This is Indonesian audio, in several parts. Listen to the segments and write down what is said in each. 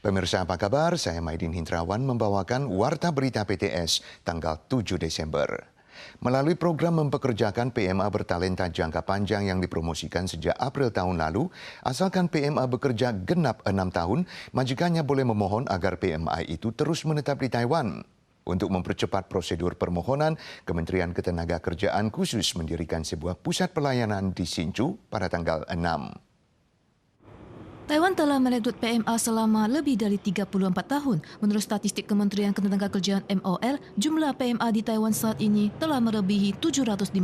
Pemirsa apa kabar? Saya Maidin Hindrawan membawakan Warta Berita PTS tanggal 7 Desember. Melalui program mempekerjakan PMA bertalenta jangka panjang yang dipromosikan sejak April tahun lalu, asalkan PMA bekerja genap 6 tahun, majikannya boleh memohon agar PMA itu terus menetap di Taiwan. Untuk mempercepat prosedur permohonan, Kementerian Ketenagakerjaan khusus mendirikan sebuah pusat pelayanan di Hsinchu pada tanggal 6. Taiwan telah merekrut PMA selama lebih dari 34 tahun. Menurut statistik Kementerian Ketenagakerjaan MOL, jumlah PMA di Taiwan saat ini telah melebihi 750.000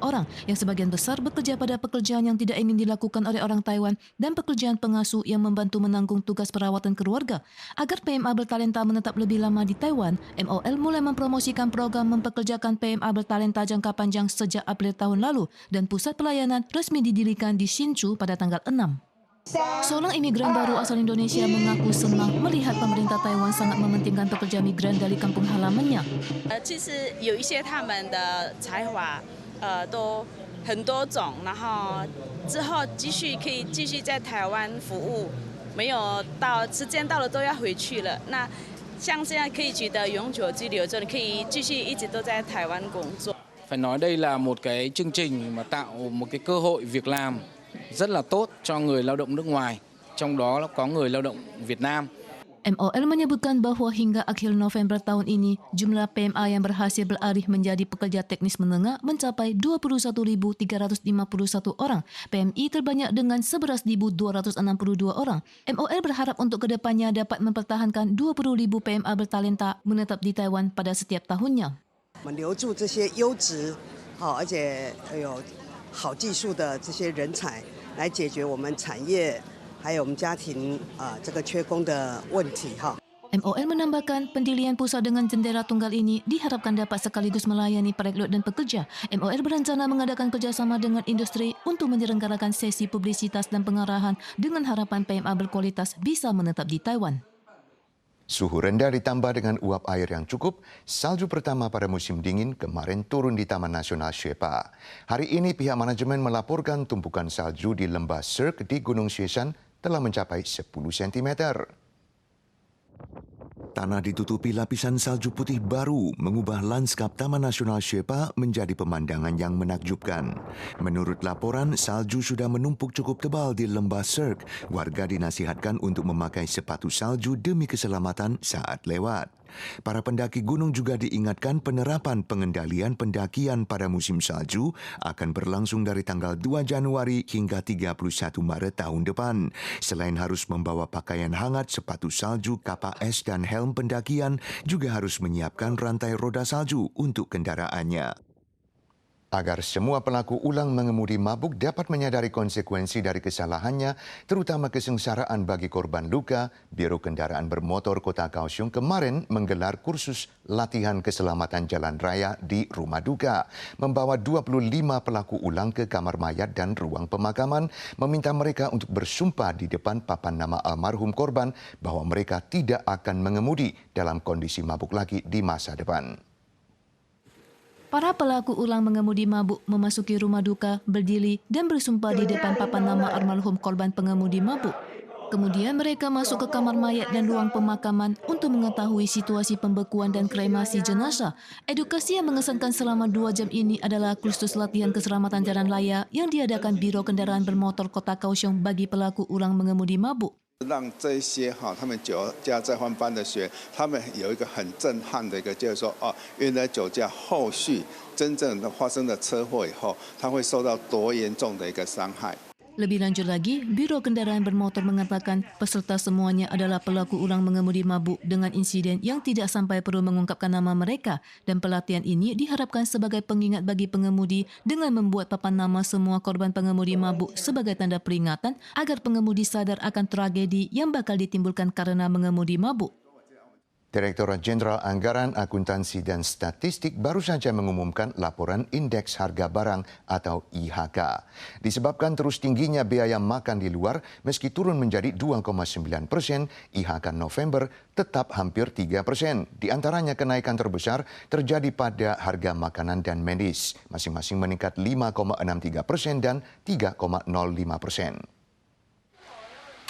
orang, yang sebagian besar bekerja pada pekerjaan yang tidak ingin dilakukan oleh orang Taiwan dan pekerjaan pengasuh yang membantu menanggung tugas perawatan keluarga. Agar PMA bertalenta menetap lebih lama di Taiwan, MOL mulai mempromosikan program mempekerjakan PMA bertalenta jangka panjang sejak April tahun lalu dan pusat pelayanan resmi didirikan di Hsinchu pada tanggal 6. Seorang imigran baru asal Indonesia mengaku senang melihat pemerintah Taiwan sangat mementingkan pekerja migran dari kampung halamannya. 其实有一些他们的才华都很多种，然后之后可以继续在台湾服務，沒有到時間到了都要回去了。那像這樣可以取得永久居留證，可以繼續一直都在台灣工作。 Phải nói đây là một cái chương trình mà tạo một cái cơ hội việc làm rất là tốt cho người lao động nước ngoài, trong đó có người lao động Việt Nam. MOL menyebutkan bahwa hingga akhir November tahun ini, jumlah PMA yang berhasil beralih menjadi pekerja teknis menengah mencapai 21.351 orang. PMI terbanyak dengan 11.262 orang. MOL berharap untuk kedepannya dapat mempertahankan 20.000 PMA bertalenta menetap di Taiwan pada setiap tahunnya. 留住这些优质而且有好技术的这些人才，来解决我们产业还有我们家庭这个缺工的问题哈。 MOL menambahkan pendirian pusat dengan jendela tunggal ini diharapkan dapat sekaligus melayani perekrut dan pekerja. MOL berencana mengadakan kerjasama dengan industri untuk menyelenggarakan sesi publisitas dan pengarahan dengan harapan PMA berkualitas bisa menetap di Taiwan. Suhu rendah ditambah dengan uap air yang cukup, salju pertama pada musim dingin kemarin turun di Taman Nasional Shepa. Hari ini pihak manajemen melaporkan tumpukan salju di lembah Serk di Gunung Sheshan telah mencapai 10 cm. Tanah ditutupi lapisan salju putih baru mengubah lanskap Taman Nasional Shepa menjadi pemandangan yang menakjubkan. Menurut laporan, salju sudah menumpuk cukup tebal di lembah Serk. Warga dinasihatkan untuk memakai sepatu salju demi keselamatan saat lewat. Para pendaki gunung juga diingatkan penerapan pengendalian pendakian pada musim salju akan berlangsung dari tanggal 2 Januari hingga 31 Maret tahun depan. Selain harus membawa pakaian hangat, sepatu salju, kapak es dan helm pendakian, juga harus menyiapkan rantai roda salju untuk kendaraannya. Agar semua pelaku ulang mengemudi mabuk dapat menyadari konsekuensi dari kesalahannya, terutama kesengsaraan bagi korban luka, Biro Kendaraan Bermotor Kota Kaohsiung kemarin menggelar kursus latihan keselamatan jalan raya di rumah duka. Membawa 25 pelaku ulang ke kamar mayat dan ruang pemakaman, meminta mereka untuk bersumpah di depan papan nama almarhum korban bahwa mereka tidak akan mengemudi dalam kondisi mabuk lagi di masa depan. Para pelaku ulang mengemudi mabuk memasuki rumah duka, berdiri dan bersumpah di depan papan nama almarhum korban pengemudi mabuk. Kemudian mereka masuk ke kamar mayat dan ruang pemakaman untuk mengetahui situasi pembekuan dan kremasi jenazah. Edukasi yang mengesankan selama 2 jam ini adalah kursus latihan keselamatan jalan raya yang diadakan Biro Kendaraan Bermotor Kota Kaohsiung bagi pelaku ulang mengemudi mabuk. 让这些他们酒驾再犯班的学，他们有一个很震撼的一个，就是说原来酒驾后续真正的发生的车祸以后，他会受到多严重的一个伤害。 Lebih lanjut lagi, Biro Kendaraan Bermotor mengatakan peserta semuanya adalah pelaku ulang mengemudi mabuk dengan insiden yang tidak sampai perlu mengungkapkan nama mereka, dan pelatihan ini diharapkan sebagai pengingat bagi pengemudi dengan membuat papan nama semua korban pengemudi mabuk sebagai tanda peringatan agar pengemudi sadar akan tragedi yang bakal ditimbulkan karena mengemudi mabuk. Direktorat Jenderal Anggaran, Akuntansi dan Statistik baru saja mengumumkan laporan Indeks Harga Barang atau IHK. Disebabkan terus tingginya biaya makan di luar, meski turun menjadi 2,9%, IHK November tetap hampir 3%. Di antaranya kenaikan terbesar terjadi pada harga makanan dan medis, masing-masing meningkat 5,63% dan 3,05%.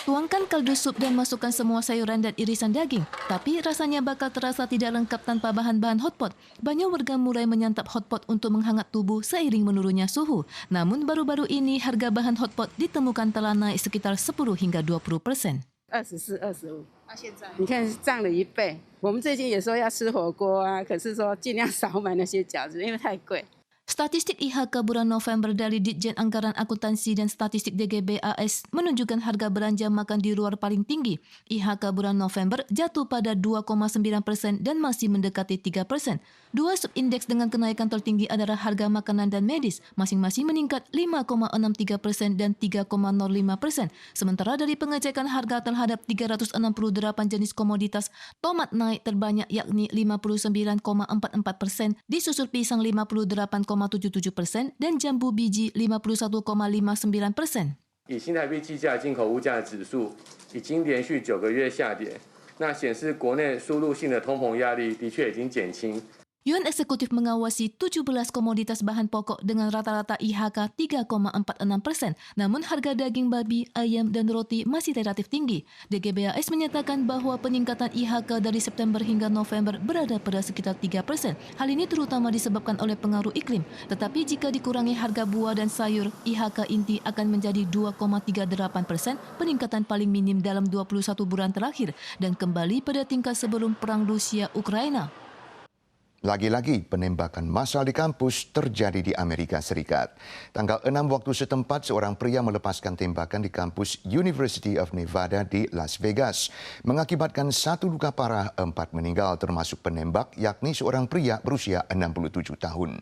Tuangkan kaldu sup dan masukkan semua sayuran dan irisan daging. Tapi rasanya bakal terasa tidak lengkap tanpa bahan-bahan hotpot. Banyak warga mulai menyantap hotpot untuk menghangat tubuh seiring menurunnya suhu. Namun baru-baru ini harga bahan hotpot ditemukan telah naik sekitar 10 hingga 20%. 24、25。那现在你看涨了1倍。我们最近也说要吃火锅啊，可是说尽量少买那些饺子，因为太贵。 Statistik IHK bulan November dari Ditjen Anggaran Akuntansi dan Statistik DGBAS menunjukkan harga belanja makan di luar paling tinggi. IHK bulan November jatuh pada 2,9% dan masih mendekati 3%. Dua subindeks dengan kenaikan tertinggi adalah harga makanan dan medis, masing-masing meningkat 5,63% dan 3,05%. Sementara dari pengecekan harga terhadap 368 jenis komoditas, tomat naik terbanyak yakni 59,44%, disusul pisang 58,77% dan jambu biji 51,59%. 以新台币计价进口物价指数已经连续9个月下跌，那显示国内输入性的通膨压力的确已经减轻。 Yuan Eksekutif mengawasi 17 komoditas bahan pokok dengan rata-rata IHK 3,46%. Namun harga daging babi, ayam, dan roti masih relatif tinggi. DGBAS menyatakan bahwa peningkatan IHK dari September hingga November berada pada sekitar 3%. Hal ini terutama disebabkan oleh pengaruh iklim. Tetapi jika dikurangi harga buah dan sayur, IHK inti akan menjadi 2,38%, peningkatan paling minim dalam 21 bulan terakhir dan kembali pada tingkat sebelum perang Rusia-Ukraina. Lagi-lagi penembakan massal di kampus terjadi di Amerika Serikat. Tanggal 6 waktu setempat, seorang pria melepaskan tembakan di kampus University of Nevada di Las Vegas. Mengakibatkan 1 luka parah, 4 meninggal termasuk penembak yakni seorang pria berusia 67 tahun.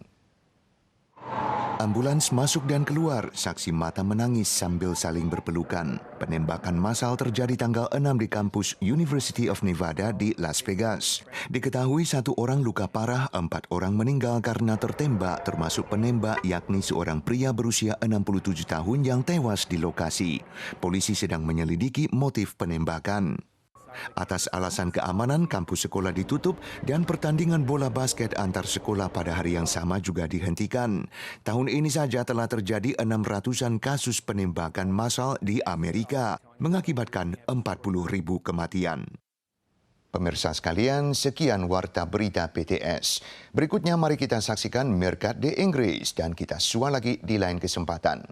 Ambulans masuk dan keluar, saksi mata menangis sambil saling berpelukan. Penembakan massal terjadi tanggal 6 di kampus University of Nevada di Las Vegas. Diketahui 1 orang luka parah, 4 orang meninggal karena tertembak, termasuk penembak yakni seorang pria berusia 67 tahun yang tewas di lokasi. Polisi sedang menyelidiki motif penembakan. Atas alasan keamanan, kampus sekolah ditutup dan pertandingan bola basket antar sekolah pada hari yang sama juga dihentikan. Tahun ini saja telah terjadi 600-an kasus penembakan massal di Amerika, mengakibatkan 40.000 kematian. Pemirsa sekalian, sekian Warta Berita PTS. Berikutnya mari kita saksikan Merkat di Inggris dan kita sua lagi di lain kesempatan.